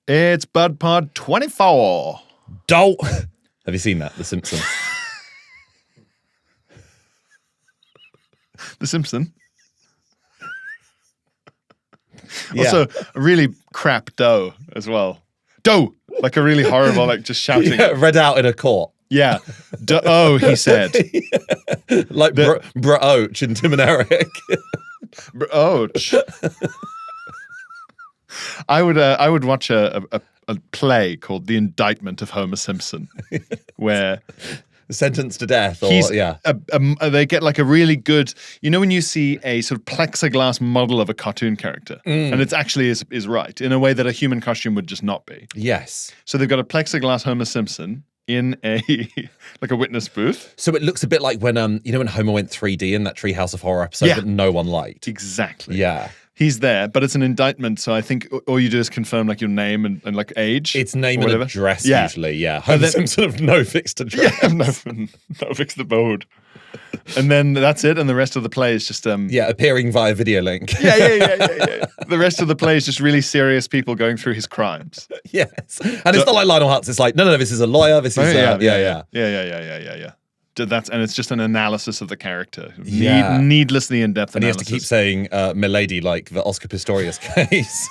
It's BudPod 24. Dolt. Have you seen that? The Simpson. The Simpson. Yeah. Also, a really crap dough as well. Dough! Like a really horrible, like just shouting. Yeah, read out in a court. Yeah. Oh, he said. Like Bro-och and Tim and Eric. Ouch. I would watch a play called The Indictment of Homer Simpson, where sentenced to death, or they get like a really good, you know, when you see a sort of plexiglass model of a cartoon character, and it's actually is right in a way that a human costume would just not be. Yes. So they've got a plexiglass Homer Simpson in a like a witness booth. So it looks a bit like when when Homer went 3D in that Treehouse of Horror episode that no one liked. Exactly. Yeah. He's there, but it's an indictment, so I think all you do is confirm like your name and like age. It's name and address usually, yeah. Homer Simpson of no fixed address. Yeah, no fixed abode. And then that's it, and the rest of the play is just appearing via video link. Yeah. The rest of the play is just really serious people going through his crimes. Yes. And it's not like Lionel Hutz, it's like, no, this is a lawyer, this is yeah. And it's just an analysis of the character. Needlessly in-depth analysis. And you have to keep saying milady like the Oscar Pistorius case.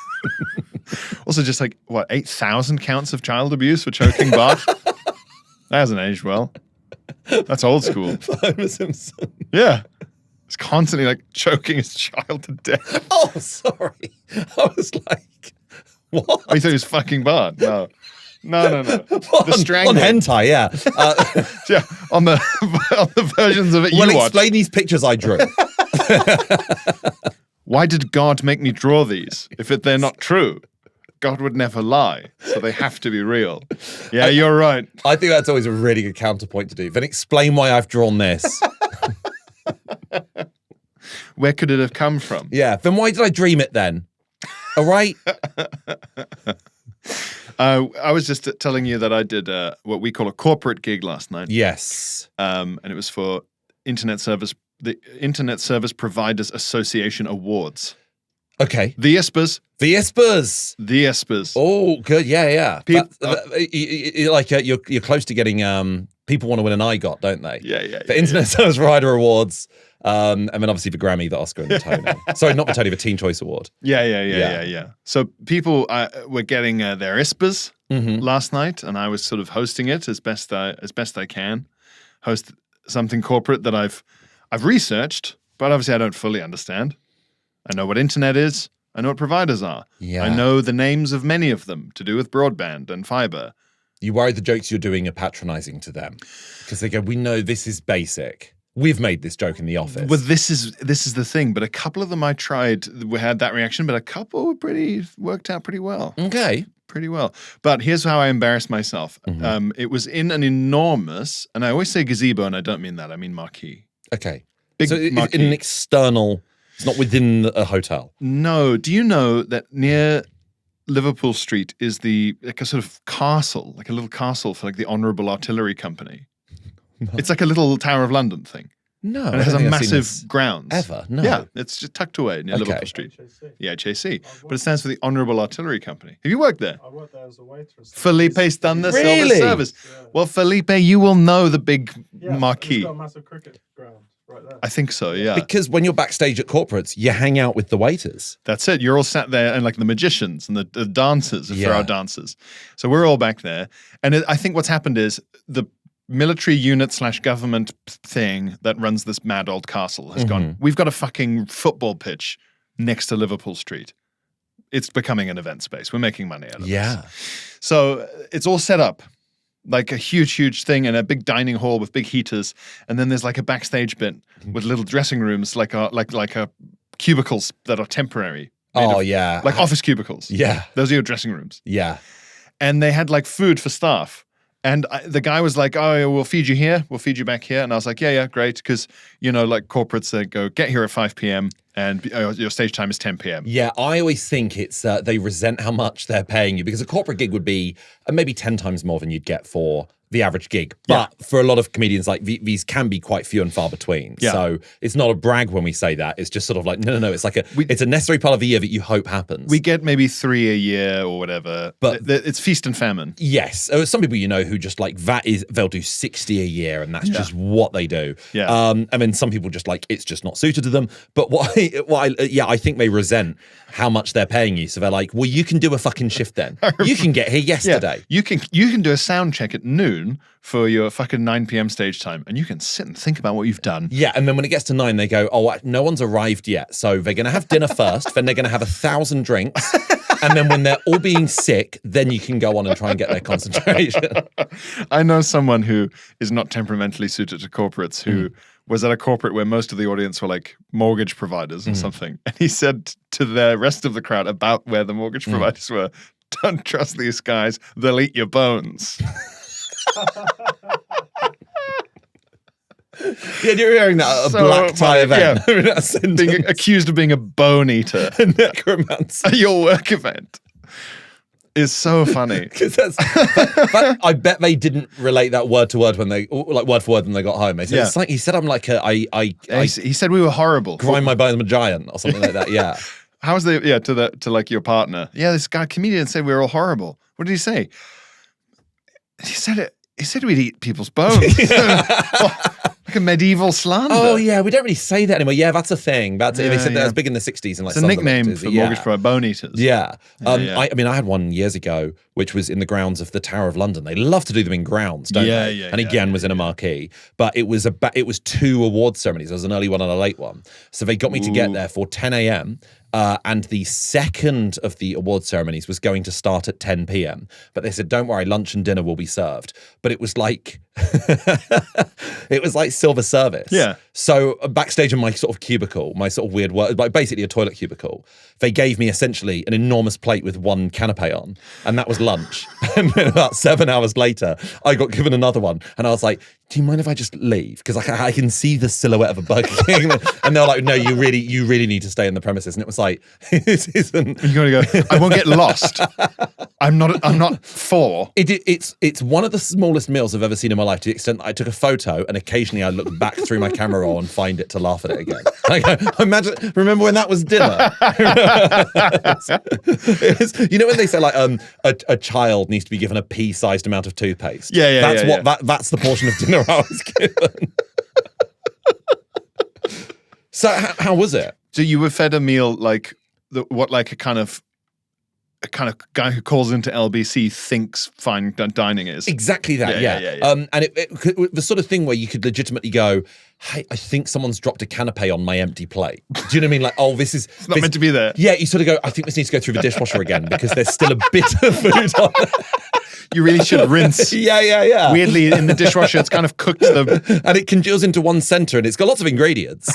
Also just like, 8,000 counts of child abuse for choking Bart? That hasn't aged well. That's old school. Homer Simpson. Yeah. He's constantly like choking his child to death. Oh, sorry. I was like, what? Oh, you thought he was fucking Bart? No. The strangling. On hentai, yeah. Yeah, on the versions of it you watch. Well, explain these pictures I drew. Why did God make me draw these? If they're not true, God would never lie, so they have to be real. Yeah, you're right. I think that's always a really good counterpoint to do. Then explain why I've drawn this. Where could it have come from? Yeah, then why did I dream it then? All right? I was just telling you that I did what we call a corporate gig last night. Yes. And it was for the Internet Service Providers Association Awards. Okay. The ISPAs. The ISPAs. The ISPAs. Oh, good. Yeah. You're close to getting, people want to win an IGOT, don't they? Yeah. The Internet Service Provider Awards. And then obviously the Grammy, the Oscar, and the Tony. Sorry, not the Tony, the Teen Choice Award. Yeah. So people were getting their ISPAs last night, and I was sort of hosting it as best I can. Host something corporate that I've researched, but obviously I don't fully understand. I know what internet is. I know what providers are. Yeah. I know the names of many of them to do with broadband and fiber. You worry the jokes you're doing are patronizing to them because they go, we know this is basic. We've made this joke in the office. Well, this is the thing. But a couple of them I tried had that reaction, but a couple worked out pretty well. Okay. Pretty well. But here's how I embarrassed myself. It was in an enormous, and I always say gazebo, and I don't mean that. I mean marquee. Okay. Big so marquee. In an external, it's not within a hotel. No. Do you know that near Liverpool Street is like a sort of castle, like a little castle for like the Honourable Artillery Company? No. It's like a little Tower of London thing. No. And it has a massive grounds. Ever? No. Yeah, it's just tucked away near Liverpool Street. HAC. Yeah, HAC. But it stands for the Honourable Artillery Company. Have you worked there? I worked there as a waitress. Felipe's done the Really? silver service. Yeah. Well, Felipe, you will know the big marquee. It's got a massive cricket ground right there. I think so, yeah. Because when you're backstage at corporates, you hang out with the waiters. That's it. You're all sat there, and like the magicians and the dancers, if there are dancers. So we're all back there. And I think what's happened is the military unit / government thing that runs this mad old castle has gone, we've got a fucking football pitch next to Liverpool Street. It's becoming an event space. We're making money out of this. So it's all set up like a huge thing in a big dining hall with big heaters. And then there's like a backstage bit with little dressing rooms, like cubicles that are temporary. Like office cubicles. Yeah. Those are your dressing rooms. Yeah. And they had like food for staff. And the guy was like, oh, we'll feed you here. We'll feed you back here. And I was like, yeah, great. Because, like corporates that go, get here at 5 p.m. and your stage time is 10 p.m. Yeah, I always think it's they resent how much they're paying you, because a corporate gig would be maybe 10 times more than you'd get for the average gig. But for a lot of comedians, like these can be quite few and far between. Yeah. So it's not a brag when we say that. It's just sort of like, no. It's like it's a necessary part of the year that you hope happens. We get maybe 3 a year or whatever, but it's feast and famine. Yes. Some people who just like they'll do 60 a year and that's just what they do. Yeah. And then some people just like, it's just not suited to them. But I think they resent how much they're paying you. So they're like, well, you can do a fucking shift then. You can get here yesterday. Yeah. You can do a sound check at noon for your fucking 9 p.m. stage time, and you can sit and think about what you've done. Yeah, and then when it gets to 9, they go, oh, no one's arrived yet. So they're going to have dinner first, then they're going to have 1,000 drinks, and then when they're all being sick, then you can go on and try and get their concentration. I know someone who is not temperamentally suited to corporates who was at a corporate where most of the audience were like mortgage providers or something. And he said to the rest of the crowd about where the mortgage providers were, don't trust these guys, they'll eat your bones. Yeah, you're hearing that at a black tie event. Yeah. Being accused of being a bone eater. A necromancer. At your work event. Is so funny. But I bet they didn't relate that word to word word for word when they got home. They said, it's like, he said I'm like he said we were horrible. Grind my bones, I'm a giant or something like that. Yeah. How was to like your partner? Yeah, this guy comedian said we were all horrible. What did he say? He said we'd eat people's bones. Like a medieval slander. Oh yeah, we don't really say that anymore. Yeah, that's a thing. They said that was big in the 60s and like it's a nickname for mortgage provider, bone eaters. Yeah. I had one years ago, which was in the grounds of the Tower of London. They love to do them in grounds, don't they? Yeah. And again, was in a marquee. But it was 2 award ceremonies. There was an early one and a late one. So they got me to get there for 10 a.m. And the second of the award ceremonies was going to start at 10 p.m. But they said, don't worry, lunch and dinner will be served. But it was like silver service. Yeah. So backstage in my sort of cubicle, my sort of weird work, like basically a toilet cubicle, they gave me essentially an enormous plate with one canapé on, and that was lunch. And then about 7 hours later, I got given another one, and I was like, do you mind if I just leave? Because I can see the silhouette of a Burger King. And they're like, no, you really need to stay in the premises. And it was like, this isn't. You gotta go, I won't get lost. I'm not 4. It's one of the smallest meals I've ever seen in my life, to the extent that I took a photo and occasionally I look back through my camera roll and find it to laugh at it again. I go, remember when that was dinner? When they say like a child needs to be given a pea-sized amount of toothpaste. That's the portion of dinner I was given. So how was it? So you were fed a meal like a kind of guy who calls into LBC thinks fine dining is. Exactly that, yeah. And it the sort of thing where you could legitimately go, hey, I think someone's dropped a canapé on my empty plate. Do you know what I mean? Like, oh, it's not meant to be there. Yeah, you sort of go, I think this needs to go through the dishwasher again because there's still a bit of food on it. You really should rinse. Yeah. Weirdly, in the dishwasher, it's kind of cooked and it congeals into one center, and it's got lots of ingredients.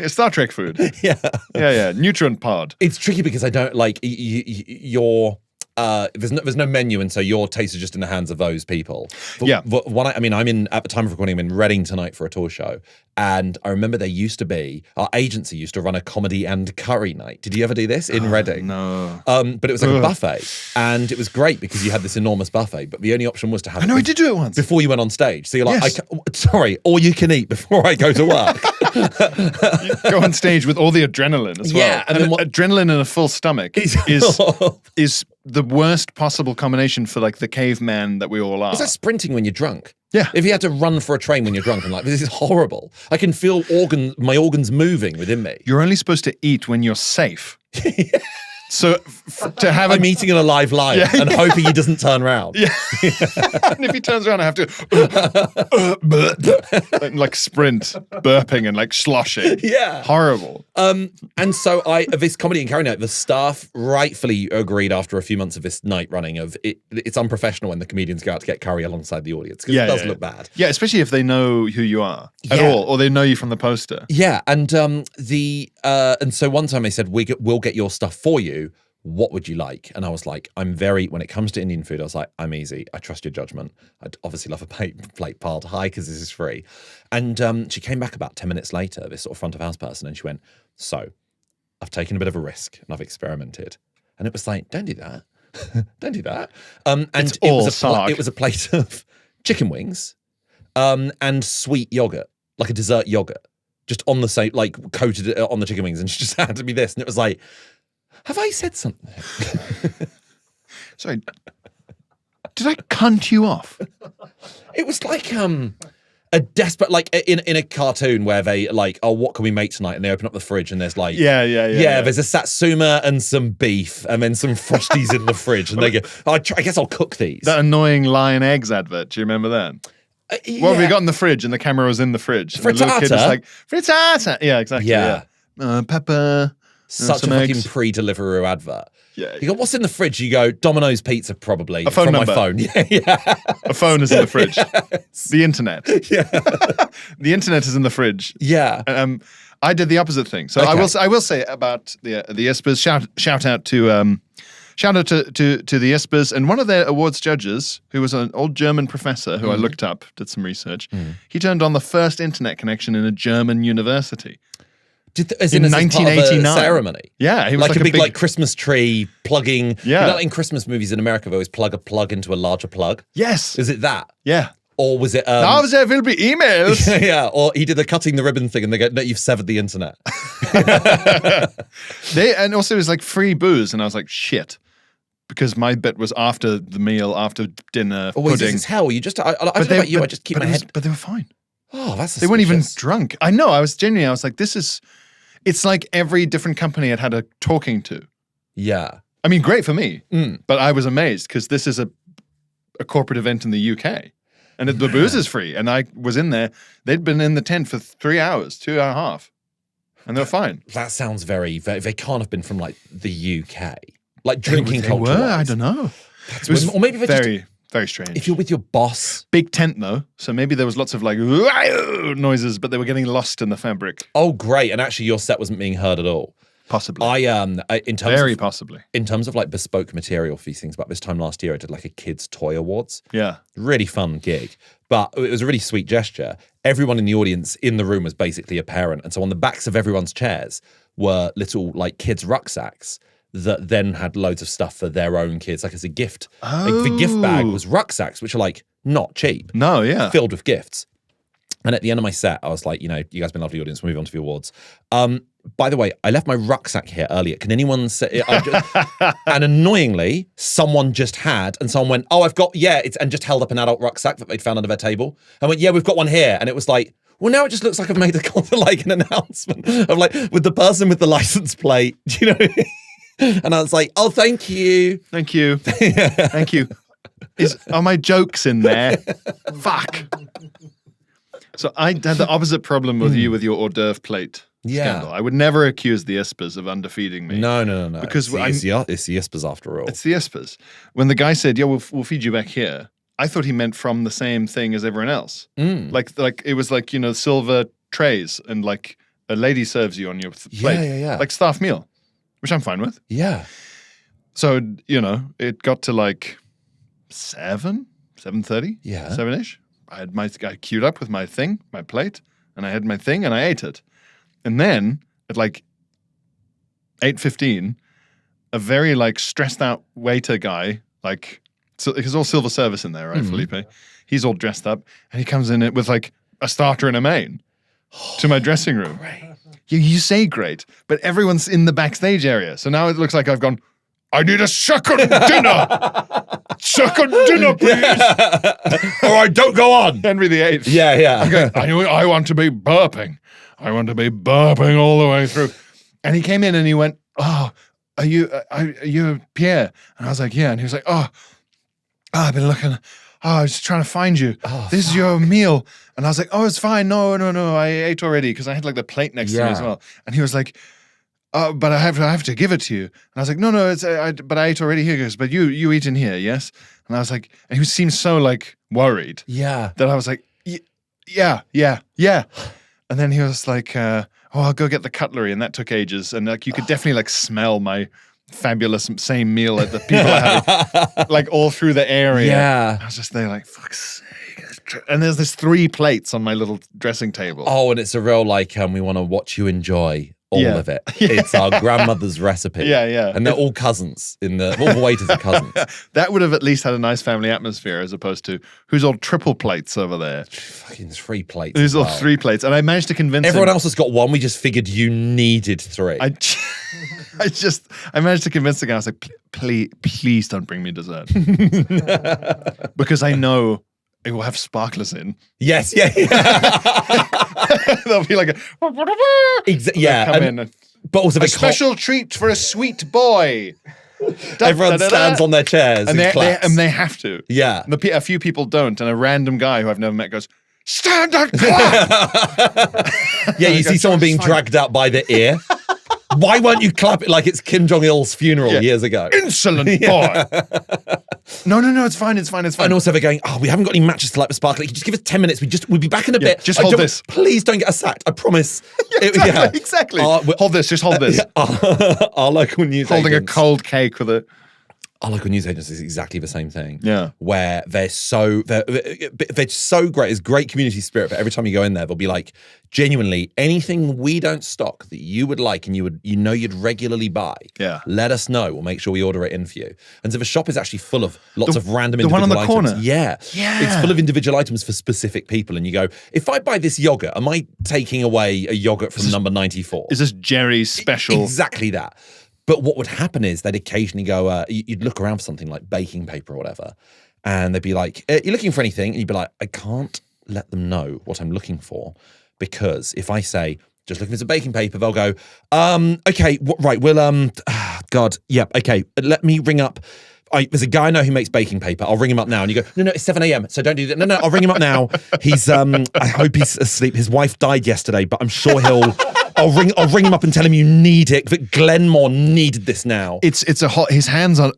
Star Trek food. Yeah. Nutrient pod. It's tricky because I don't like your. There's no menu, and so your taste is just in the hands of those people. But I'm at the time of recording, I'm in Reading tonight for a tour show, and I remember our agency used to run a comedy and curry night. Did you ever do this in Reading? No. But it was like a buffet, and it was great because you had this enormous buffet, but the only option was to have. I did do it once before you went on stage. So you're like, yes. Sorry, all you can eat before I go to work. You go on stage with all the adrenaline as well. Yeah, and adrenaline in a full stomach is the worst possible combination for like the caveman that we all are. It's like sprinting when you're drunk. Yeah. If you had to run for a train when you're drunk, I'm like, this is horrible. I can feel my organs moving within me. You're only supposed to eat when you're safe. So to have I'm eating an alive lion and hoping he doesn't turn around. Yeah. And if he turns around, I have to like sprint, burping and like sloshing. Yeah. Horrible. And so this comedy and curry night, the staff rightfully agreed after a few months of this night running of it's unprofessional when the comedians go out to get curry alongside the audience because it does look bad. Yeah, especially if they know who you are at all or they know you from the poster. Yeah, and so one time they said we'll get your stuff for you what would you like? And I was like, when it comes to Indian food, I was like, I'm easy. I trust your judgment. I'd obviously love a plate piled high because this is free. And she came back about 10 minutes later, this sort of front of house person, and she went, so I've taken a bit of a risk and I've experimented. And it was like, don't do that. Don't do that. And it was a plate of chicken wings and sweet yogurt, like a dessert yogurt, just on the same, like coated on the chicken wings. And she just had to be this. And it was like, have I said something? Sorry, did I cunt you off? It was like a desperate, like in a cartoon where they like, oh, what can we make tonight? And they open up the fridge and there's like, yeah. There's a satsuma and some beef and then some frosties in the fridge. And they go, I guess I'll cook these. That annoying Lion Eggs advert. Do you remember that? Yeah. What have we got in the fridge? And the camera was in the fridge. And the little kid was like, frittata. Yeah, exactly. Yeah. Pepper. Such a fucking pre-Deliveroo advert. Yeah. You go, what's in the fridge? You go, Domino's pizza, probably. A phone from number. my phone. Yeah. A phone is in the fridge. Yes. The internet. Yeah. The internet is in the fridge. Yeah. I did the opposite thing. So Okay. I will say about the Espers. Shout out to the Espers, and one of their awards judges, who was an old German professor who I looked up, did some research. He turned on the first internet connection in a German university. As in part of a 1989 ceremony. Yeah, he was like a big like Christmas tree plugging. Yeah. You know, like in Christmas movies in America, they always plug a plug into a larger plug. Yes. Is it that? Yeah. Or was it? Now there will be emails. Yeah. Or he did the cutting the ribbon thing, and they go, "No, you've severed the internet." And also it was like free booze, and I was like, shit. Because my bit was after the meal, after dinner, Always pudding. this is hell. You just, I don't know about you, I just keep my head. But they were fine. Oh, that's They weren't even suspicious. drunk. I know. I was like, this is. It's like every different company had a talking to. Yeah. I mean, great for me, but I was amazed because this is a corporate event in the UK, and the booze is free. And I was in there. They'd been in the tent for 3 hours, 2.5, and they were fine. That sounds very. They can't have been from like the UK, like drinking They culture. were. I don't know. It was or maybe very, very strange. If you're with your boss. Big tent though, so maybe there was lots of like noises, but they were getting lost in the fabric. Oh, great! And actually, your set wasn't being heard at all. Possibly. Possibly. In terms of like bespoke material for these things, about this time last year, I did like a kids' toy awards. Yeah. Really fun gig, but it was a really sweet gesture. Everyone in the audience in the room was basically a parent, and so on the backs of everyone's chairs were little like kids' rucksacks that then had loads of stuff for their own kids, like as a gift. Like, the gift bag was rucksacks, which are like not cheap. No, yeah. Filled with gifts. And at the end of my set, I was like, you know, you guys have been a lovely audience. We'll move on to the awards. By the way, I left my rucksack here earlier. Can anyone say? And annoyingly, someone just had, and someone went, "Oh, I've got and just held up an adult rucksack that they'd found under their table." I went, "Yeah, we've got one here," and it was like, well, now it just looks like I've made like an announcement of like with the person with the license plate, you know. And I was like, "Oh, thank you, thank you, thank you." Are my jokes in there? Fuck. So I had the opposite problem with you with your hors d'oeuvre plate scandal. I would never accuse the Espers of underfeeding me. No. Because it's the Espers after all. It's the Espers. When the guy said, "Yeah, we'll feed you back here," I thought he meant from the same thing as everyone else. Like it was like, you know, silver trays and like a lady serves you on your plate. Yeah. Like staff meal, which I'm fine with. Yeah. So, you know, it got to like 7:30, 7-ish. I had my guy queued up with my thing, my plate, and I had my thing and I ate it. And then at like 8:15, a very like stressed out waiter guy, like, so it's all silver service in there, right, Felipe? He's all dressed up and he comes in with like a starter and a main to my dressing room. Great. You say great, but everyone's in the backstage area. So now it looks like I've gone, "I need a second dinner. Second dinner, please." All right, don't go on. Henry VIII. Yeah. Okay, I want to be burping. I want to be burping all the way through. And he came in and he went, "Oh, are you Pierre?" And I was like, "Yeah." And he was like, "Oh, I've been looking. Oh, I was just trying to find you. This is your meal." And I was like, "Oh, it's fine. No. I ate already," because I had like the plate next to me as well. And he was like, "Oh, but I have to give it to you." And I was like, "No, it's but I ate already here." He goes, "But you eat in here, yes?" And I was like, and he seemed so like worried. Yeah. That I was like, yeah. And then he was like, "Oh, I'll go get the cutlery," and that took ages. And like you could definitely like smell my fabulous same meal that the people are having, like all through the area. Yeah. I was just there like, fuck's sake. And there's this 3 plates on my little dressing table. Oh, and it's a real like, we want to watch you enjoy all of it. It's our grandmother's recipe. Yeah. And they're all cousins all the waiters are cousins. That would have at least had a nice family atmosphere as opposed to who's all triple plates over there. Fucking 3 plates. Who's all 3 plates. And I managed to convince everyone him. else has got 1. We just figured you needed 3. I managed to convince the guy. I was like, please don't bring me dessert. Because I know it will have sparklers in. Yes, yeah. They'll be like, come in. But also a special treat for a sweet boy. Everyone stands on their chairs and claps. And they have to. Yeah. A few people don't, and a random guy who I've never met goes, stand and clap! Yeah, you see someone being dragged out by the ear. Why weren't you clapping like it's Kim Jong-il's funeral years ago? Insolent boy! No, it's fine. And also they're going, we haven't got any matches to light the sparkler. Just give us 10 minutes. We'll be back in a bit. Just hold this. Please don't get us sacked. I promise. Exactly. Hold this. Just hold this. Our local news holding agents, a cold cake with a... Our local news agency is exactly the same thing. Yeah. Where they're so great. It's great community spirit, but every time you go in there, they'll be like, genuinely, anything we don't stock that you would like and you'd regularly buy, let us know. We'll make sure we order it in for you. And so the shop is actually full of lots of random individual items. The one on the corner? Yeah. It's full of individual items for specific people. And you go, if I buy this yogurt, am I taking away a yogurt from number 94? Is this Jerry's special? Exactly that. But what would happen is they'd occasionally go, you'd look around for something like baking paper or whatever, and they'd be like, you're looking for anything? And you'd be like, I can't let them know what I'm looking for, because if I say, just looking for some baking paper, they'll go, okay, right, we'll, okay, let me ring up. There's a guy I know who makes baking paper. I'll ring him up now. And you go, no, it's 7 a.m. So don't do that. No, I'll ring him up now. He's, I hope he's asleep. His wife died yesterday, but I'm sure I'll ring him up and tell him you need it. That Glenmore needed this now. It's his hands are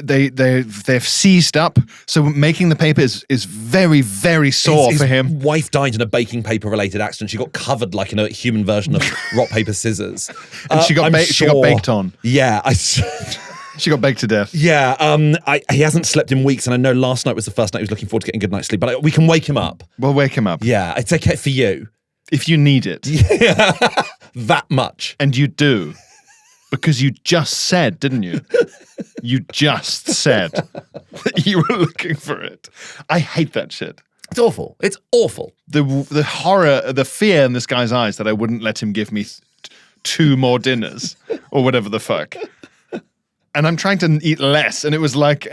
they've seized up. So making the paper is very, very sore for him. His wife died in a baking paper related accident. She got covered like in a human version of rock paper scissors. And she got baked on. Yeah, she got baked to death. Yeah, he hasn't slept in weeks, and I know last night was the first night he was looking forward to getting a good night's sleep. But we can wake him up. We'll wake him up. Yeah, it's okay for you. If you need it. Yeah, that much. And you do. Because you just said, didn't you? You just said that you were looking for it. I hate that shit. It's awful. It's awful. The horror, the fear in this guy's eyes that I wouldn't let him give me 2 more dinners or whatever the fuck. And I'm trying to eat less, and it was like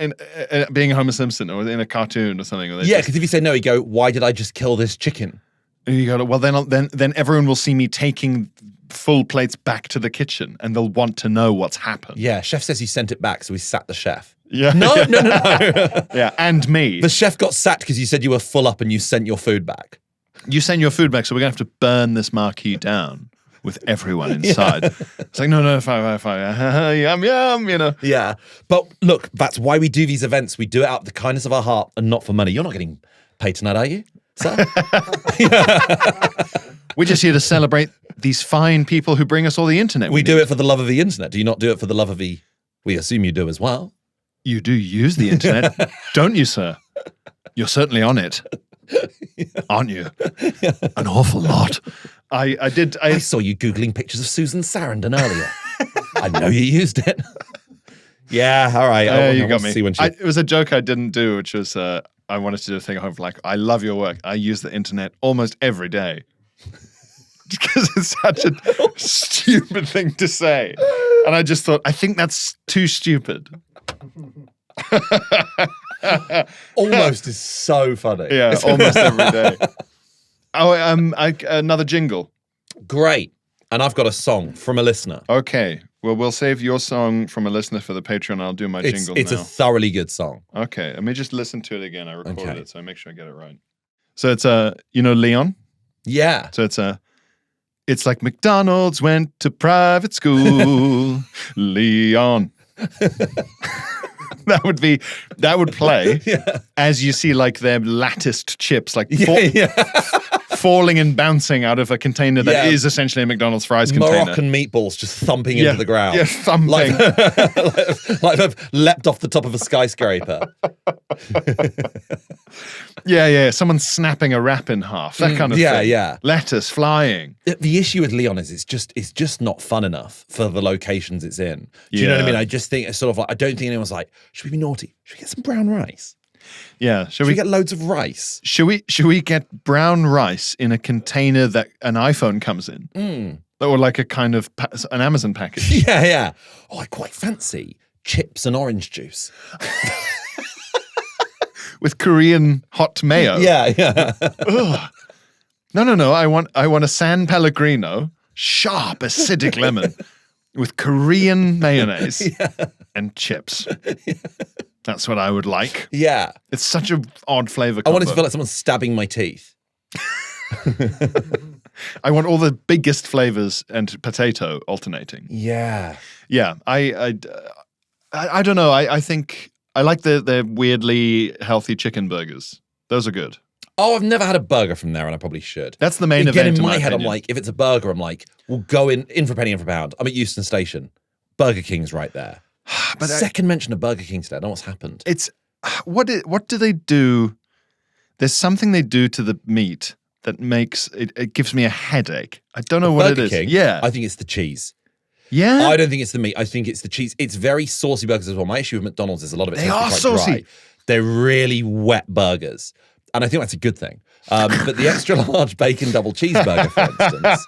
being Homer Simpson or in a cartoon or something. Yeah, because if you say no, you go, "Why did I just kill this chicken?" And you go, "Well, then everyone will see me taking full plates back to the kitchen, and they'll want to know what's happened." Yeah, chef says you sent it back, so we sacked the chef. Yeah, no. Yeah, and me. The chef got sacked because you said you were full up and you sent your food back. You sent your food back, so we're gonna have to burn this marquee down with everyone inside. It's like, no, fine, yum, you know. Yeah. But look, that's why we do these events. We do it out of the kindness of our heart and not for money. You're not getting paid tonight, are you, sir? We're just here to celebrate these fine people who bring us all the internet. We do it for the love of the internet. Do you not do it for the love of the... We assume you do as well. You do use the internet, don't you, sir? You're certainly on it. Aren't you? An awful lot. I saw you Googling pictures of Susan Sarandon earlier. I know you used it. Yeah, all right. You got me. See when it was a joke I didn't do, which was I wanted to do a thing of like, I love your work. I use the internet almost every day. Because it's such a stupid thing to say. And I just thought, I think that's too stupid. Almost is so funny. Yeah, almost every day. Oh, another jingle. Great. And I've got a song from a listener. Okay. Well, we'll save your song from a listener for the Patreon. I'll do my jingle now. It's a thoroughly good song. Okay. Let me just listen to it again. I recorded it, so I make sure I get it right. So it's Leon? Yeah. So it's like McDonald's went to private school. Leon. That would play as you see like their latticed chips, like falling and bouncing out of a container that is essentially a McDonald's fries container. Moroccan meatballs just thumping into the ground. Yeah, thumping. Like they've leapt off the top of a skyscraper. Yeah. Someone snapping a wrap in half. That kind of thing. Yeah. Lettuce flying. The issue with Leon is it's just not fun enough for the locations it's in. Do you know what I mean? I just think it's sort of like, I don't think anyone's like, should we be naughty? Should we get some brown rice? Yeah. Should we get loads of rice? Should we get brown rice in a container that an iPhone comes in? Or like a kind of an Amazon package? Yeah. Oh, I quite fancy chips and orange juice. With Korean hot mayo. Yeah. No. I want a San Pellegrino, sharp, acidic lemon with Korean mayonnaise and chips. That's what I would like. Yeah. It's such an odd flavor combo. I want it to feel like someone's stabbing my teeth. I want all the biggest flavors and potato alternating. Yeah. Yeah. I don't know. I think I like the weirdly healthy chicken burgers. Those are good. Oh, I've never had a burger from there, and I probably should. That's the main Again, event. in my head, opinion. I'm like, if it's a burger, I'm like, we'll go in for a penny and for a pound. I'm at Euston Station. Burger King's right there. But second mention of Burger King today. I don't know what's happened. It's what do they do? There's something they do to the meat that makes it gives me a headache. I don't know what Burger it is. King, Yeah. I think it's the cheese. Yeah. I don't think it's the meat. I think it's the cheese. It's very saucy burgers as well. My issue with McDonald's is a lot of it They tastes are quite saucy. dry. They're really wet burgers. And I think that's a good thing. But the extra large bacon double cheeseburger, for instance.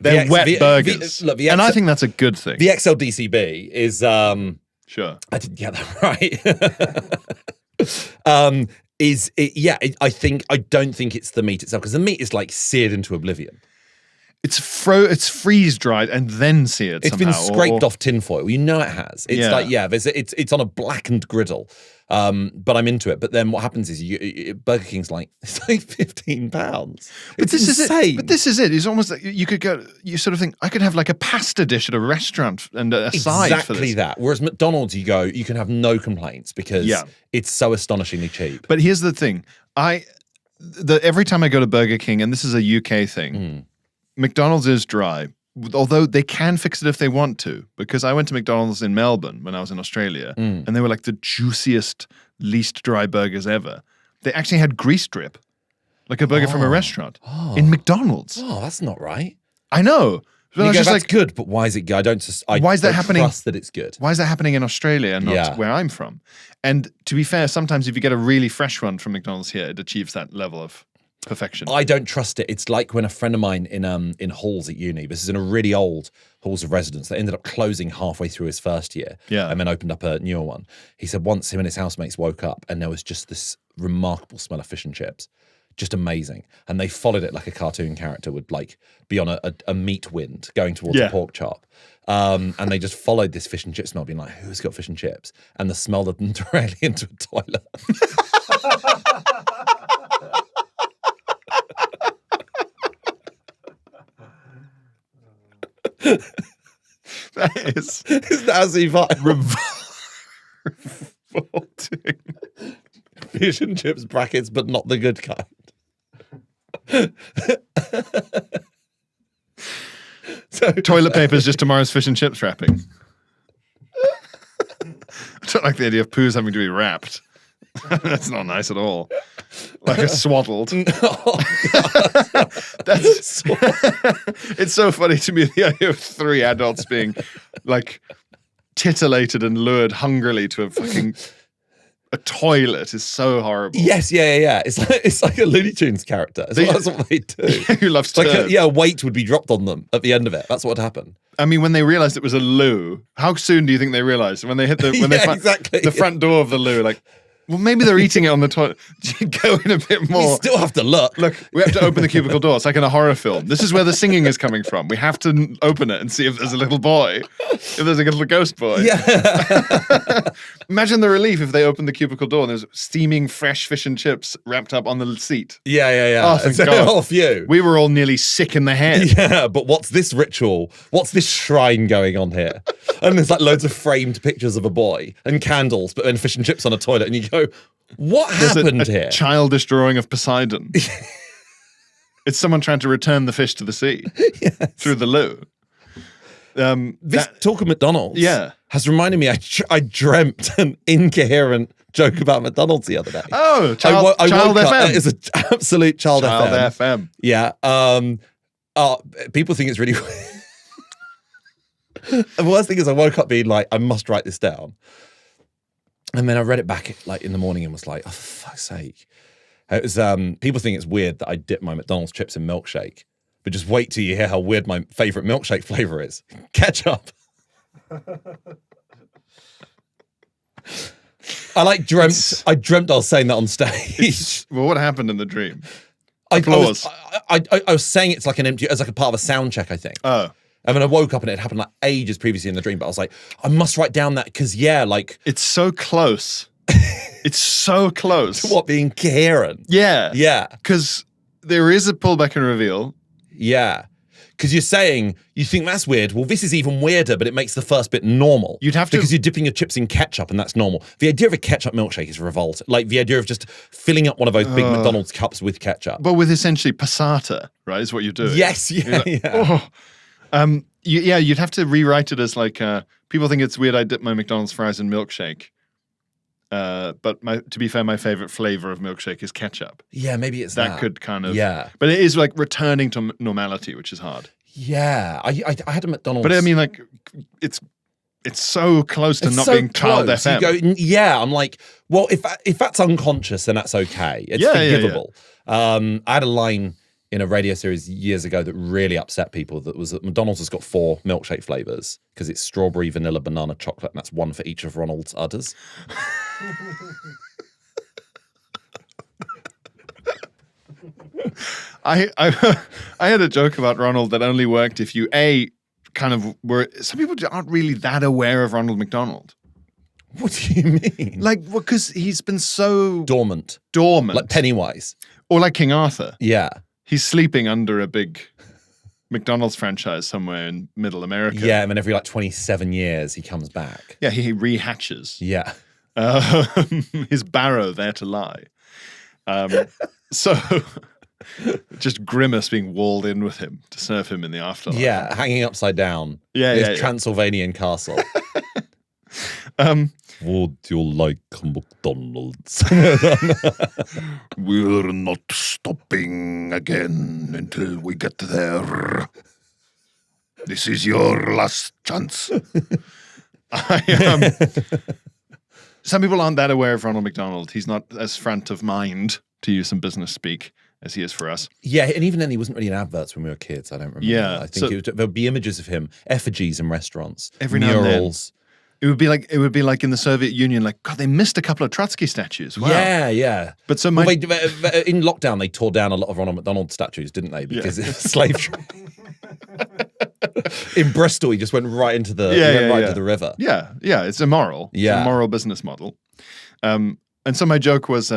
They're wet burgers. Look, and I think that's a good thing. The XLDCB is Sure. I didn't get that right. I don't think it's the meat itself, because the meat is like seared into oblivion. It's freeze dried and then seared. It's been scraped off tinfoil. You know it has. It's it's on a blackened griddle. But I'm into it. But then what happens is Burger King's like, it's like £15. But this insane. is it. But this is it. It's almost like you could go. You sort of think I could have like a pasta dish at a restaurant and a side for this. Exactly that. Whereas McDonald's, you can have no complaints because it's so astonishingly cheap. But here's the thing. Every time I go to Burger King, and this is a UK thing, McDonald's is dry. Although they can fix it if they want to, because I went to McDonald's in Melbourne when I was in Australia, and they were like the juiciest, least dry burgers ever. They actually had grease drip, like a burger from a restaurant, in McDonald's. Oh, that's not right. I know. But I was just that's like, good, but why is it good? Why is that happening? Trust that it's good. Why is that happening in Australia and not where I'm from? And to be fair, sometimes if you get a really fresh one from McDonald's here, it achieves that level of perfection. I don't trust it. It's like when a friend of mine in halls at uni, this is in a really old halls of residence that ended up closing halfway through his first year, and then opened up a newer one. He said once him and his housemates woke up and there was just this remarkable smell of fish and chips. Just amazing. And they followed it like a cartoon character would like be on a meat wind going towards a pork chop. And they just followed this fish and chip smell, being like, who's got fish and chips? And the smell led them directly into a toilet. That is Isn't that as if revolting. fish and chips brackets, but not the good kind. So Toilet paper is just tomorrow's fish and chips wrapping. I don't like the idea of poos having to be wrapped. That's not nice at all. Like a swaddled. That's it's so funny to me, the idea of three adults being like titillated and lured hungrily to a toilet is so horrible. Yes, yeah. It's like a Looney Tunes character. That's what they do. Who loves It's like turds. a weight would be dropped on them at the end of it. That's what would happen. I mean, when they realized it was a loo, how soon do you think they realized? When they hit the front door of the loo, like, well, maybe they're eating it on the toilet. Go in a bit more. You still have to look. Look, we have to open the cubicle door. It's like in a horror film. This is where the singing is coming from. We have to open it and see if there's a little boy, if there's a little ghost boy. Yeah. Imagine the relief if they opened the cubicle door and there's steaming fresh fish and chips wrapped up on the seat. Yeah. Oh, thank It's a God. whole few. We were all nearly sick in the head. Yeah, but what's this ritual? What's this shrine going on here? And there's like loads of framed pictures of a boy and candles, but then fish and chips on a toilet, and you go, What There's happened a here? childish drawing of Poseidon. It's someone trying to return the fish to the sea through the loo. This talk of McDonald's has reminded me I dreamt an incoherent joke about McDonald's the other day. Oh, I woke FM. Up, it's an absolute child FM. Yeah. People think it's really the worst thing is I woke up being like, I must write this down. And then I read it back like in the morning and was like, oh, for fuck's sake. It was people think it's weird that I dip my McDonald's chips in milkshake. But just wait till you hear how weird my favorite milkshake flavor is. Ketchup. I dreamt I was saying that on stage. Well, what happened in the dream? I Applause. was saying it's like an empty, as like a part of a sound check, I think. Oh. And then I woke up and it happened like ages previously in the dream, but I was like, I must write down that because it's so close. It's so close. To what, being coherent? Yeah. Yeah. Because there is a pullback and reveal. Yeah. Because you're saying, you think that's weird. Well, this is even weirder, but it makes the first bit normal. You'd have to... Because you're dipping your chips in ketchup and that's normal. The idea of a ketchup milkshake is revolting. Like the idea of just filling up one of those big McDonald's cups with ketchup. But with essentially passata, right, is what you're doing. Yes, yeah, yeah. Oh. You'd have to rewrite it as like, people think it's weird I dip my McDonald's fries in milkshake. But to be fair, my favorite flavor of milkshake is ketchup. Yeah, maybe it's that. That could kind of... Yeah. But it is like returning to normality, which is hard. Yeah. I had a McDonald's... But I mean, like, it's so close to not being child FM. You go, I'm like, well, if that's unconscious, then that's okay. It's forgivable. I had a line in a radio series years ago that really upset people. That was that McDonald's has got 4 milkshake flavors because it's strawberry, vanilla, banana, chocolate, and that's one for each of Ronald's udders. I had a joke about Ronald that only worked if you kind of were. Some people aren't really that aware of Ronald McDonald. What do you mean? Like, because he's been so dormant, like Pennywise, or like King Arthur. Yeah, he's sleeping under a big McDonald's franchise somewhere in Middle America. Yeah, and then every like 27 years he comes back. Yeah, he rehatches. Yeah, his barrow there to lie. So. Just Grimace being walled in with him to serve him in the afterlife. Yeah, hanging upside down. Yeah, his Transylvanian castle. Would you like McDonald's? We're not stopping again until we get there. This is your last chance. Some people aren't that aware of Ronald McDonald. He's not as front of mind, to use some business speak, as he is for us. Yeah, and even then he wasn't really in adverts when we were kids, I don't remember. Yeah. I think there would be images of him, effigies in restaurants, every now murals. It would be like in the Soviet Union, like, God, they missed a couple of Trotsky statues. Wow. Yeah. But so in lockdown, they tore down a lot of Ronald McDonald statues, didn't they? Because it's slave trade. In Bristol, he just went right into the to the river. Yeah, it's immoral. Yeah. It's a moral business model. And so my joke was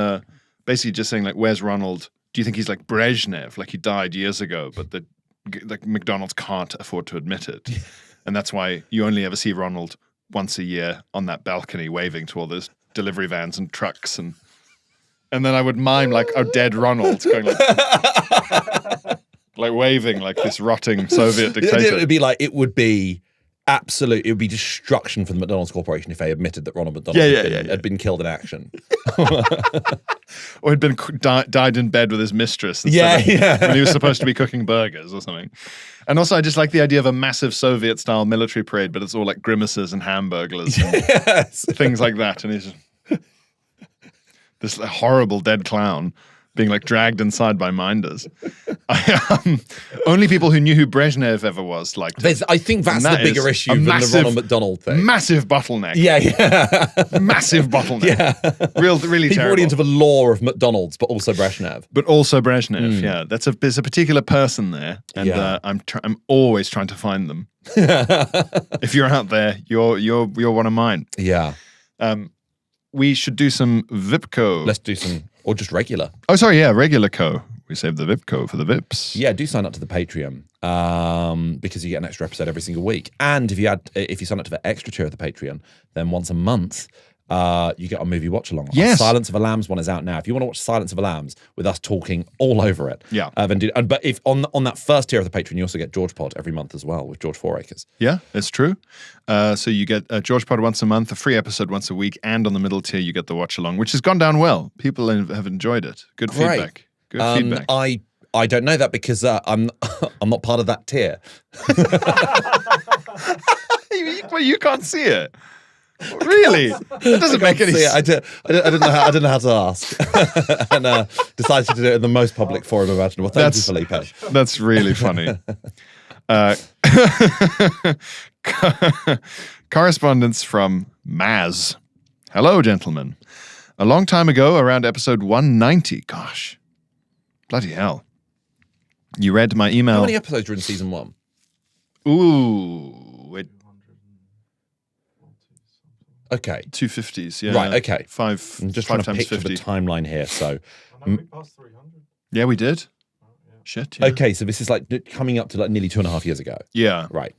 basically just saying, like, where's Ronald? Do you think he's like Brezhnev, like he died years ago, but like McDonald's can't afford to admit it, and that's why you only ever see Ronald once a year on that balcony waving to all those delivery vans and trucks, and then I would mime like a dead Ronald going like waving like this rotting Soviet dictator. It would be absolute. It would be destruction for the McDonald's Corporation if they admitted that Ronald McDonald had been killed in action. Or had been died in bed with his mistress. When he was supposed to be cooking burgers or something. And also, I just like the idea of a massive Soviet-style military parade, but it's all like grimaces and hamburglers and things like that. And he's this horrible dead clown being like dragged inside by minders. Only people who knew who Brezhnev ever was liked him. I think that's the bigger issue than the Ronald McDonald thing. Massive bottleneck. Yeah. Massive bottleneck. Yeah. Really people terrible. already into the lore of McDonald's, but also Brezhnev. Yeah. There's a particular person there, and I'm always trying to find them. If you're out there, you're one of mine. Yeah. We should do some VIPCO. Let's do some, or just regular. Oh, sorry, yeah, regular co. We saved the VIPCO for the VIPs. Yeah, do sign up to the Patreon because you get an extra episode every single week. And if you sign up to the extra tier of the Patreon, then once a month, you get a movie watch along. Yes. Our Silence of the Lambs one is out now. If you want to watch Silence of the Lambs with us talking all over it, Yeah. But if on that first tier of the Patreon, you also get George Pod every month as well with George Fouracres. Yeah, it's true. So you get a George Pod once a month, a free episode once a week, and on the middle tier you get the watch along, which has gone down well. People have enjoyed it. Good feedback. Good feedback. I don't know that because I'm not part of that tier. Well, you can't see it. Really? That doesn't make any sense. I didn't know how to ask, and decided to do it in the most public forum imaginable. Thank you, Felipe. That's really funny. Correspondence from Maz. Hello, gentlemen. A long time ago, around episode 190. Gosh, bloody hell! You read my email. How many episodes are in season 1? Ooh, it, Okay. 250s. Yeah. Right. Okay. I'm just five trying to times picture 50. the timeline here. So, I know we passed 300. Yeah, we did. Oh, yeah. Shit. Yeah. okay, so this is like coming up to like nearly 2.5 years ago. Yeah. Right.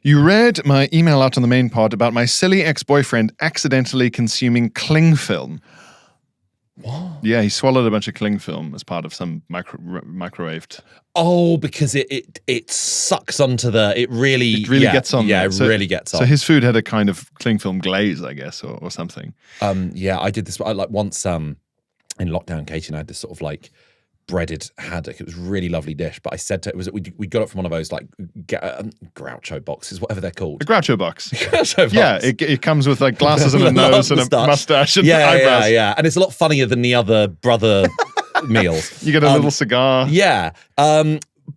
You read my email out on the main pod about my silly ex-boyfriend accidentally consuming cling film. What? Yeah, he swallowed a bunch of cling film as part of some microwaved. Oh, because it sucks onto It really gets on Yeah, there. it So- really gets on. So his food had a kind of cling film glaze, I guess, or something. Yeah, I did this. I like once in lockdown, Katie and I had this sort of like breaded haddock. It was a really lovely dish, but I said to we got it from one of those like Groucho boxes, whatever they're called. The Groucho box. Groucho box. Yeah, it comes with like glasses and a nose and a mustache and eyebrows. Yeah. And it's a lot funnier than the other brother meals. You get a little cigar. Yeah.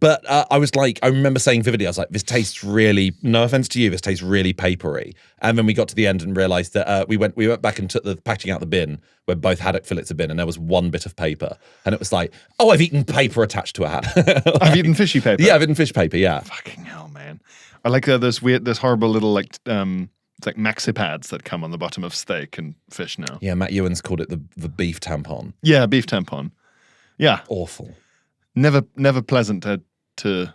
But I was like, I remember saying vividly, I was like, this tastes really, no offense to you, this tastes really papery. And then we got to the end and realized that we went back and took the packaging out the bin where both haddock fillets had been, and there was one bit of paper. And it was like, oh, I've eaten paper attached to a hat. I've eaten fishy paper. Yeah, I've eaten fish paper, yeah. Fucking hell, man. I like those horrible little like it's like maxi pads that come on the bottom of steak and fish now. Yeah, Matt Ewan's called it the beef tampon. Yeah, beef tampon. Yeah. Awful. Never pleasant to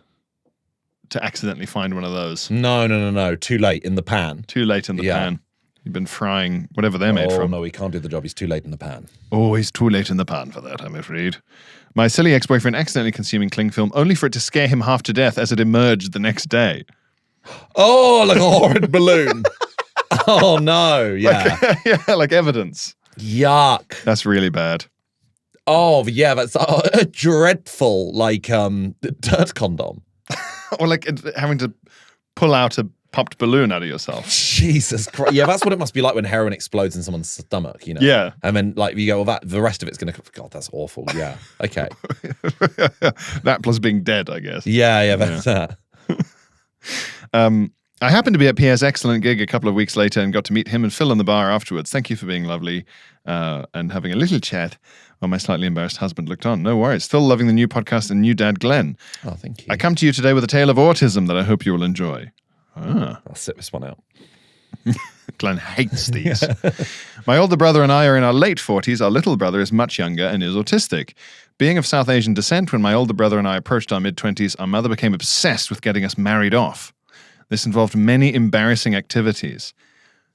accidentally find one of those. No. Too late in the pan. Too late in the Yeah. pan. You've been frying whatever they're made Oh, from. no, he can't do the job. He's too late in the pan. Always too late in the pan for that, I'm afraid. My silly ex-boyfriend accidentally consuming cling film only for it to scare him half to death as it emerged the next day. Oh, like a horrid balloon. Oh, no. Yeah. Yeah, like evidence. Yuck. That's really bad. Oh, yeah. That's a dreadful, like, dirt condom. Or like having to pull out a popped balloon out of yourself. Jesus Christ. Yeah, that's what it must be like when heroin explodes in someone's stomach, you know? Yeah. And then, like, you go, well, the rest of it's going to, God, that's awful. Yeah. Okay. That plus being dead, I guess. Yeah, that's that. I happened to be at Pierre's excellent gig a couple of weeks later and got to meet him and Phil in the bar afterwards. Thank you for being lovely and having a little chat while my slightly embarrassed husband looked on. No worries. Still loving the new podcast and new dad, Glenn. Oh, thank you. I come to you today with a tale of autism that I hope you will enjoy. I'll sit this one out. Glenn hates these. My older brother and I are in our late 40s. Our little brother is much younger and is autistic. Being of South Asian descent, when my older brother and I approached our mid-20s, our mother became obsessed with getting us married off. This involved many embarrassing activities.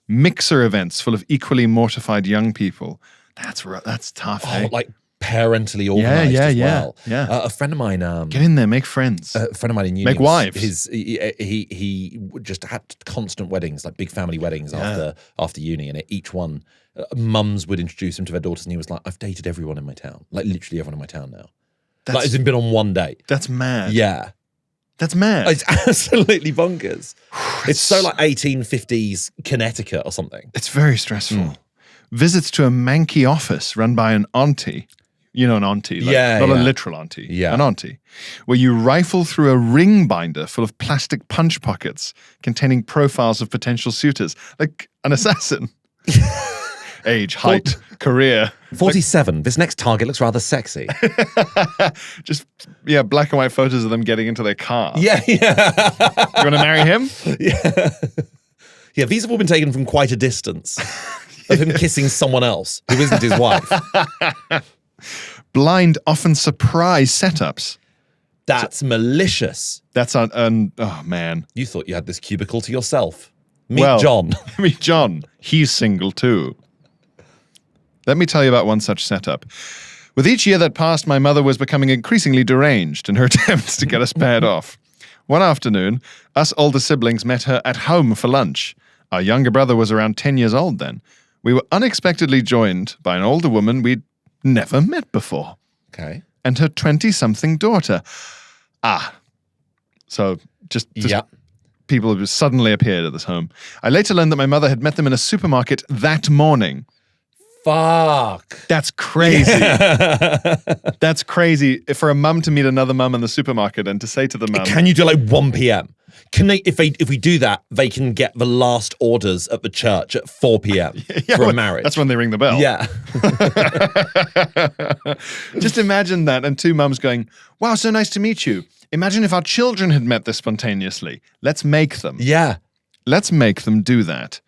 Mixer events full of equally mortified young people. That's tough, Oh, hey? like parentally organized as well. Yeah. A friend of mine... Get in there, make friends. A friend of mine in uni, Make wives. He just had constant weddings, like big family weddings after uni, and at each one, mums would introduce him to their daughters, and he was like, "I've dated everyone in my town, like literally everyone in my town now." Like, it's been on one date. That's mad. Yeah, That's mad. it's absolutely bonkers. It's so like 1850s Connecticut or something. It's very stressful. Visits to a manky office run by an auntie. You know, an auntie, like, not a literal auntie, an auntie, where you rifle through a ring binder full of plastic punch pockets containing profiles of potential suitors, like an assassin. Age, height, career. 47. This next target looks rather sexy. Just, black and white photos of them getting into their car. Yeah. You want to marry him? Yeah, these have all been taken from quite a distance of him kissing someone else who isn't his wife. Blind, often surprise setups. That's malicious. That's oh man. You thought you had this cubicle to yourself. Meet John. Meet John. He's single too. Let me tell you about one such setup. With each year that passed, my mother was becoming increasingly deranged in her attempts to get us paired off. One afternoon, us older siblings met her at home for lunch. Our younger brother was around 10 years old then. We were unexpectedly joined by an older woman we'd never met before. Okay. And her 20-something daughter. So just people have suddenly appeared at this home. I later learned that my mother had met them in a supermarket that morning. Fuck. That's crazy. Yeah. That's crazy for a mum to meet another mum in the supermarket and to say to the mum, can you do like 1 p.m.? Can they, if we do that, they can get the last orders at the church at 4 p.m. for a marriage. That's when they ring the bell. Yeah. Just imagine that, and two mums going, wow, so nice to meet you. Imagine if our children had met this spontaneously. Let's make them. Yeah. Let's make them do that.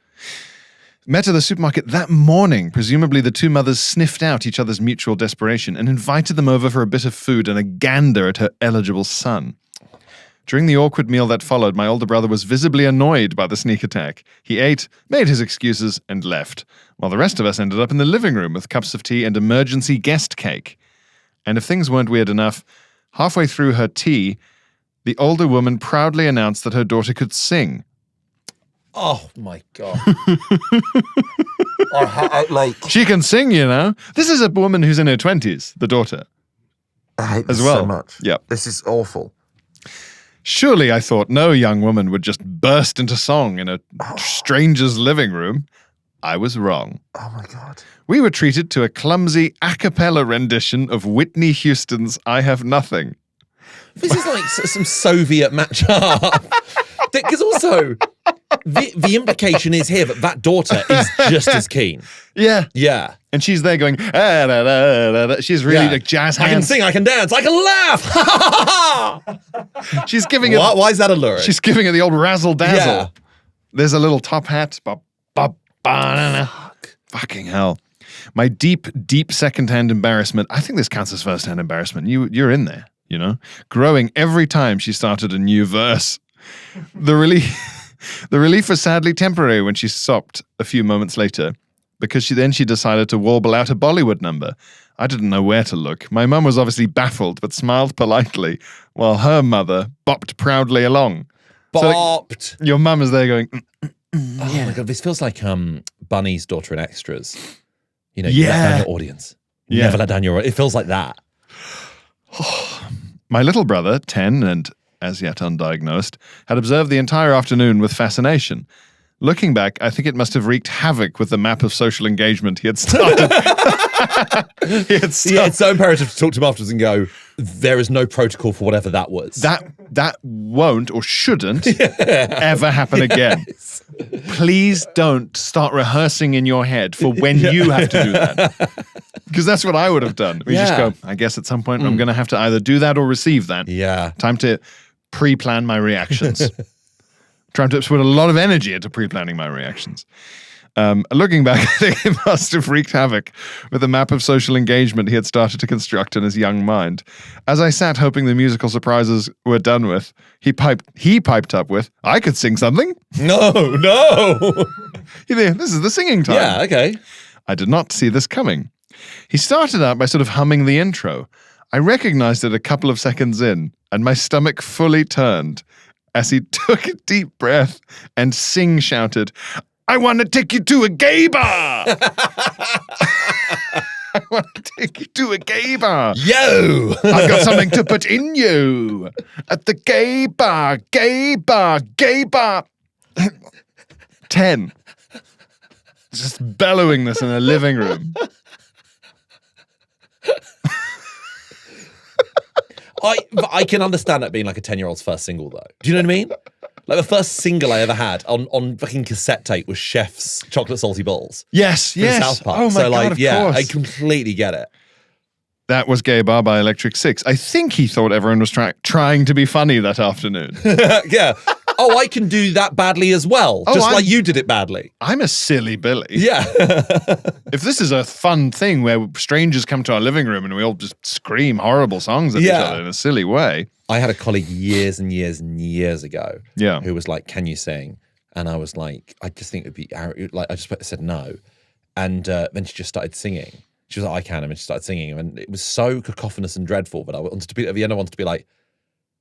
Met at the supermarket that morning. Presumably the two mothers sniffed out each other's mutual desperation and invited them over for a bit of food and a gander at her eligible son. During the awkward meal that followed, my older brother was visibly annoyed by the sneak attack. He ate, made his excuses, and left, while the rest of us ended up in the living room with cups of tea and emergency guest cake. And if things weren't weird enough, halfway through her tea, the older woman proudly announced that her daughter could sing. Oh my God. She can sing, you know. This is a woman who's in her 20s, the daughter. I hate this as well. so much. Yep. This is awful. Surely, I thought, no young woman would just burst into song in a stranger's living room. I was wrong. Oh my God. We were treated to a clumsy a cappella rendition of Whitney Houston's I Have Nothing. This is like some Soviet match-up. Because also, the implication is here that daughter is just as keen. Yeah. Yeah. And she's there going, ah, da, da, da, da. She's really like jazz hands. I can sing, I can dance, I can laugh. She's giving it. Why is that a lyric? She's giving it the old razzle dazzle. Yeah. There's a little top hat. Fucking hell. My deep, deep secondhand embarrassment. I think this counts as firsthand embarrassment. You're in there, you know? Growing every time she started a new verse. The relief was sadly temporary when she stopped a few moments later, because she decided to warble out a Bollywood number. I didn't know where to look. My mum was obviously baffled, but smiled politely, while her mother bopped proudly along. Bopped. So, your mum is there going, Oh my God, this feels like Bunny's daughter in Extras. You know, Yeah. you let down your audience. Yeah. Never let down your audience. It feels like that. My little brother, 10 and as yet undiagnosed, had observed the entire afternoon with fascination. Looking back, I think it must have wreaked havoc with the map of social engagement he had started. Yeah, it's so imperative to talk to him afterwards and go, there is no protocol for whatever that was. That won't or shouldn't ever happen again. Please don't start rehearsing in your head for when you have to do that. Because that's what I would have done. We just go, I guess at some point I'm going to have to either do that or receive that. Yeah. Time to pre-plan my reactions. Trying to put a lot of energy into pre-planning my reactions. Looking back, I think it must have wreaked havoc with the map of social engagement he had started to construct in his young mind. As I sat hoping the musical surprises were done with, he piped up with, I could sing something. No. This is the singing time. Yeah, okay. I did not see this coming. He started out by sort of humming the intro. I recognized it a couple of seconds in, and my stomach fully turned as he took a deep breath and shouted, I want to take you to a gay bar. I want to take you to a gay bar. Yo! I've got something to put in you. At the gay bar, gay bar, gay bar. 10. Just bellowing this in a living room. I can understand that being like a 10-year-old's first single, though. Do you know what I mean? Like the first single I ever had on fucking cassette tape was Chef's Chocolate Salty Balls. Yes. South Park. Oh my God, of course. I completely get it. That was Gay Bar by Electric Six. I think he thought everyone was trying to be funny that afternoon. Yeah. Oh, I can do that badly as well. Just like you did it badly. I'm a silly Billy. Yeah. If this is a fun thing where strangers come to our living room and we all just scream horrible songs at each other in a silly way. I had a colleague years and years and years ago Yeah. who was like, can you sing? And I was like, I just think it would be, like, I just said no. And then she just started singing. She was like, I can. And she started singing. And it was so cacophonous and dreadful. But I wanted to be, at the end, I wanted to be like,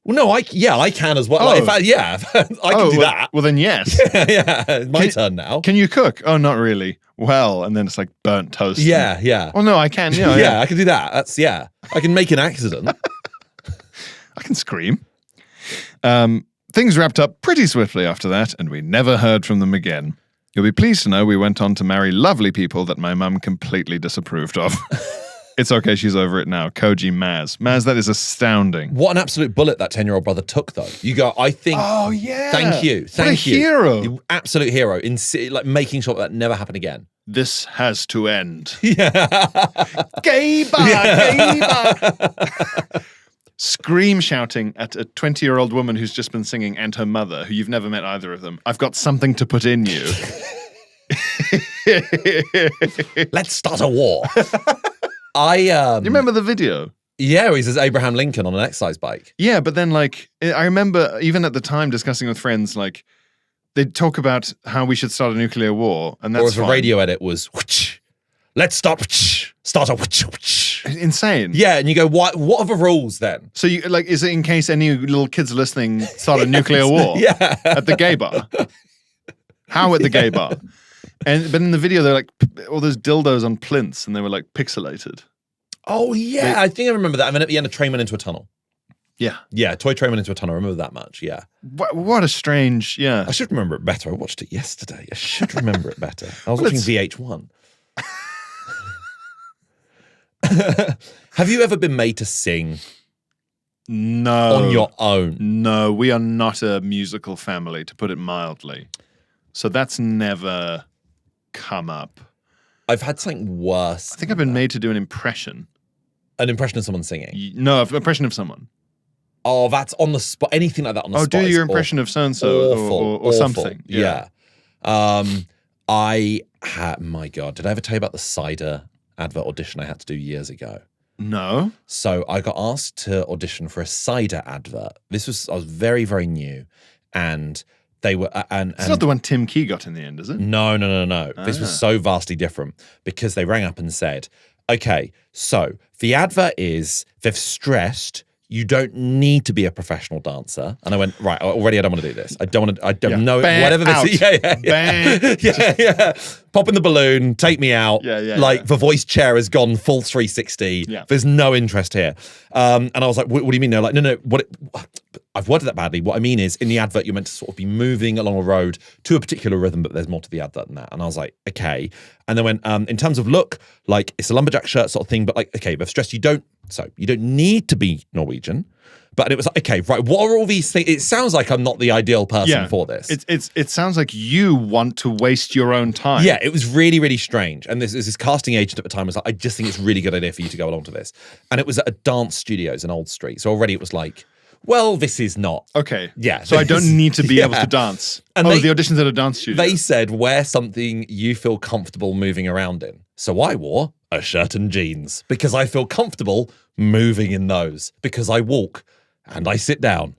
well, no, I can as well. Oh. Like, I can do that. Well, then yes. Yeah, it's my turn now. Can you cook? Oh, not really. Well, and then it's like burnt toast. Yeah. Oh, no, I can. Yeah, I can do that. I can make an accident. I can scream. Things wrapped up pretty swiftly after that, and we never heard from them again. You'll be pleased to know we went on to marry lovely people that my mum completely disapproved of. It's okay, she's over it now. KOJI Maz. Maz, that is astounding. What an absolute bullet that 10-year-old brother took, though. You go, I think... Oh, yeah. Thank you. What a hero. You absolute hero. In like making sure that never happened again. This has to end. Yeah. Gay bar. Scream shouting at a 20-year-old woman who's just been singing and her mother, who you've never met either of them. I've got something to put in you. Let's start a war. You remember the video? Yeah, he says Abraham Lincoln on an exercise bike. Yeah, but then like I remember even at the time discussing with friends, like they'd talk about how we should start a nuclear war, and that's or if fine. a radio edit was, whoosh, let's start a whoosh, whoosh. Insane. Yeah, and you go, what are the rules then? So you like, is it in case any little kids listening start a nuclear war? Yeah. At the gay bar. How at the gay bar? But in the video, they're like all those dildos on plinths, and they were like pixelated. Oh yeah, I think I remember that. And then at the end, a train went into a tunnel. Yeah. Yeah, a toy train went into a tunnel. I remember that much, yeah. What a strange, yeah. I should remember it better. I watched it yesterday. I should remember it better. I was Well, watching VH1. Have you ever been made to sing No. on your own? No, we are not a musical family, to put it mildly. So that's never come up. I've had something worse. I think I've been made to do an impression. An impression of someone singing. No, an impression of someone. Oh, that's on the spot. Anything like that on the spot. Do is your impression of so-and-so or awful. something. Yeah. My God, did I ever tell you about the cider advert audition I had to do years ago? No. So I got asked to audition for a cider advert. I was very, very new, and they were It's not the one Tim Key got in the end, is it? No. This was so vastly different because they rang up and said, okay, so the advert is, they've stressed you don't need to be a professional dancer. And I went, right, already I don't want to do this. I don't know, whatever out. this is. Yeah. Pop in the balloon, take me out. The voice chair has gone full 360. Yeah. There's no interest here. And I was like, what do you mean? They're like, no, I've worded that badly. What I mean is, in the advert, you're meant to sort of be moving along a road to a particular rhythm, but there's more to the advert than that. And I was like, okay. And then went, in terms of look, like it's a lumberjack shirt sort of thing, but like, okay, they've stressed you don't need to be Norwegian. But it was like, okay, right, what are all these things? It sounds like I'm not the ideal person for this. It sounds like you want to waste your own time. Yeah, it was really, really strange. And this casting agent at the time was like, I just think it's a really good idea for you to go along to this. And it was at a dance studios in Old Street. So already it was like, well, this is not. Okay. Yeah. So I don't need to be able to dance. And the auditions at a dance studio. They said, wear something you feel comfortable moving around in. So I wore a shirt and jeans because I feel comfortable moving in those, because I walk and I sit down,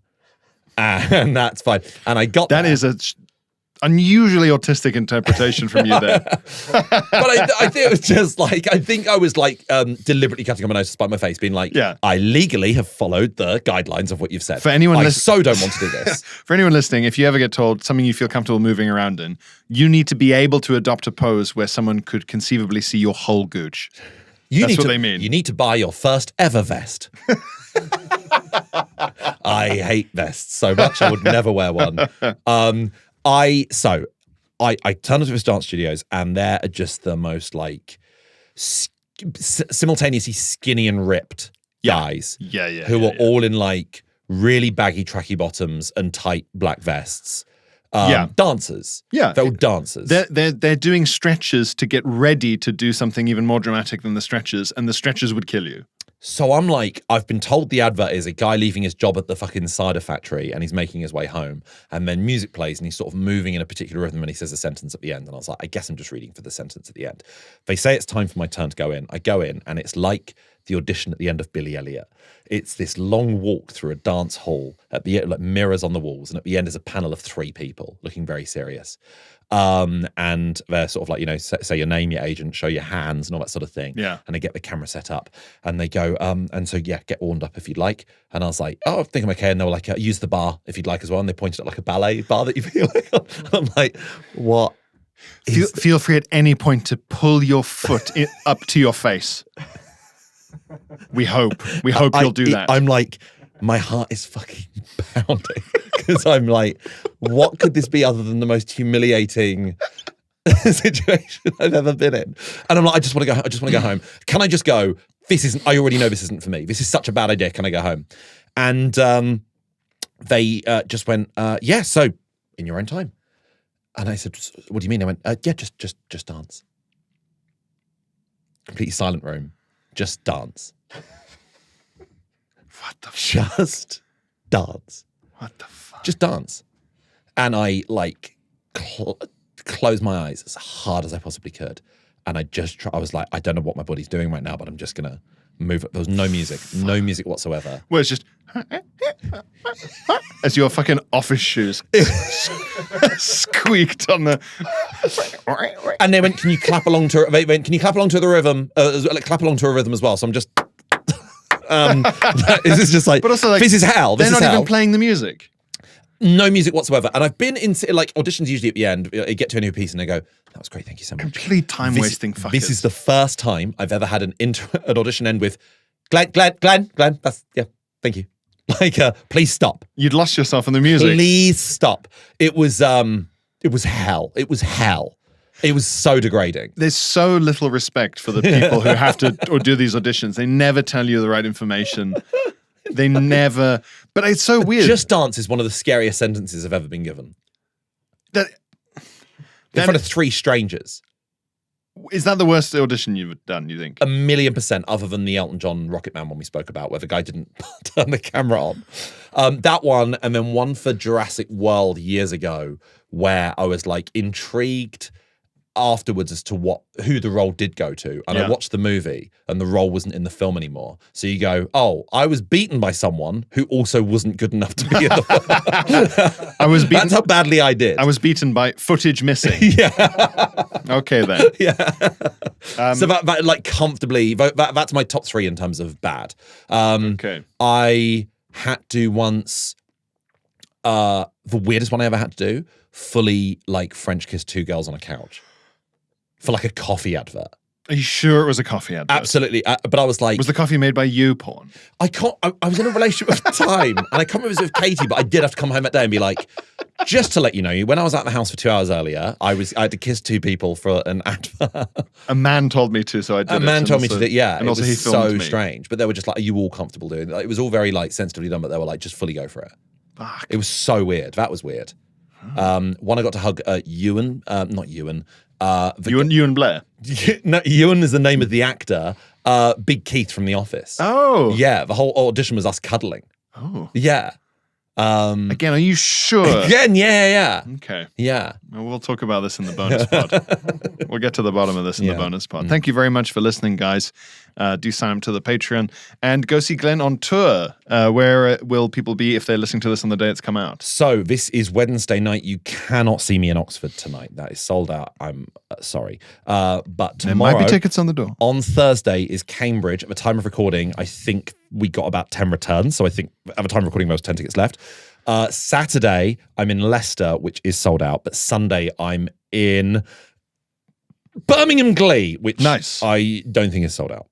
and that's fine. And I got that is a unusually autistic interpretation from you there. But I think it was just like, I think I was like deliberately cutting on my nose to spite my face, being like, I legally have followed the guidelines of what you've said. For anyone I so don't want to do this. For anyone listening, if you ever get told something you feel comfortable moving around in, you need to be able to adopt a pose where someone could conceivably see your whole gooch. That's what they mean. You need to buy your first ever vest. I hate vests so much. I would never wear one. I turned up to this dance studios, and they're just the most like simultaneously skinny and ripped guys. Who are all in like really baggy tracky bottoms and tight black vests. Dancers. Yeah. They're all dancers. They're doing stretches to get ready to do something even more dramatic than the stretches, and the stretches would kill you. So I'm like, I've been told the advert is a guy leaving his job at the fucking cider factory and he's making his way home, and then music plays and he's sort of moving in a particular rhythm and he says a sentence at the end. And I was like, I guess I'm just reading for the sentence at the end. They say it's time for my turn to go in. I go in, and it's like the audition at the end of Billy Elliot. It's this long walk through a dance hall at the like mirrors on the walls, and at the end is a panel of 3 people looking very serious. And they're sort of like, say your name, your agent, show your hands and all that sort of thing. Yeah. And they get the camera set up and they go, and so get warmed up if you'd like. And I was like, oh, I think I'm okay. And they were like, use the bar if you'd like as well. And they pointed at like a ballet bar that you feel like on. And I'm like, what? Feel free at any point to pull your foot up to your face. We hope you'll do that. I'm like, my heart is fucking pounding because I'm like, what could this be other than the most humiliating situation I've ever been in? And I'm like, I just want to go home. Can I just go? I already know this isn't for me. This is such a bad idea. Can I go home? And they just went, yeah, so in your own time. And I said, what do you mean? I went, yeah, just dance. Completely silent room. Just dance. What the Just dance. What the fuck? Just dance. And I like closed my eyes as hard as I possibly could. And I was like, I don't know what my body's doing right now, but I'm just going to move it. There was no music whatsoever. Well, it's just as your fucking office shoes squeaked on the. And they went, can you clap along to the rhythm? Clap along to a rhythm as well. So I'm just. This is just like, but also like, this is hell. They're not even playing the music. No music whatsoever. And I've been in like auditions usually at the end. You get to a new piece and they go, that was great, thank you so much. Complete time wasting fuckers. This is the first time I've ever had an audition end with Glenn, that's, yeah, thank you. Like, please stop. You'd lost yourself in the music. Please stop. It was hell. It was hell. It was so degrading. There's so little respect for the people who have to or do these auditions. They never tell you the right information. They never. But it's so weird. Just dance is one of the scariest sentences I've ever been given. In front of 3 strangers. Is that the worst audition you've done, you think? 1,000,000%, other than the Elton John Rocket Man one we spoke about, where the guy didn't turn the camera on. That one, and then one for Jurassic World years ago, where I was like intrigued afterwards as to who the role did go to, and I watched the movie and the role wasn't in the film anymore. So you go, oh, I was beaten by someone who also wasn't good enough to be in the film. I was beaten. That's how badly I did. I was beaten by footage missing. Yeah. Okay then. Yeah. So that like comfortably, that's my top 3 in terms of bad. Okay. I had to once, the weirdest one I ever had to do, fully like French kiss 2 girls on a couch. For like a coffee advert. Are you sure it was a coffee advert? Absolutely. But I was like... Was the coffee made by you, Porn? I was in a relationship at the time, and I can't remember if it was with Katie, but I did have to come home that day and be like, just to let you know, when I was at the house for 2 hours earlier, I had to kiss 2 people for an advert. A man told me to, so I did it. A man told me to do it, yeah. And also was he filmed so me. strange. But they were just like, are you all comfortable doing it? Like, it was all very like sensitively done, but they were like, just fully go for it. Fuck. It was so weird. That was weird. One I got to hug Ewan, not Ewan. Ewan Blair. No, Ewan is the name of the actor. Big Keith from The Office. Oh. Yeah, the whole audition was us cuddling. Oh. Yeah. Again, are you sure? Again, yeah. Okay. Yeah. Well, we'll talk about this in the bonus pod. We'll get to the bottom of this in the bonus pod. Thank you very much for listening, guys. Do sign up to the Patreon and go see Glenn on tour. Where will people be if they're listening to this on the day it's come out? So this is Wednesday night. You cannot see me in Oxford tonight. That is sold out. I'm sorry. But tomorrow, there might be tickets on the door. On Thursday is Cambridge. At the time of recording, I think we got about 10 returns. So I think at the time of recording, there was 10 tickets left. Saturday, I'm in Leicester, which is sold out. But Sunday, I'm in Birmingham Glee, which I don't think is sold out.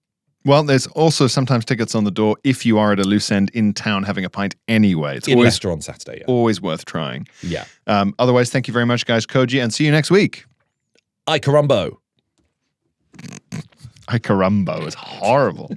Well, there's also sometimes tickets on the door if you are at a loose end in town having a pint anyway. It's in Leicester on Saturday, always worth trying. Yeah. Otherwise, thank you very much, guys. KOJI, and see you next week. Ay carumbo. Ay carumbo is horrible.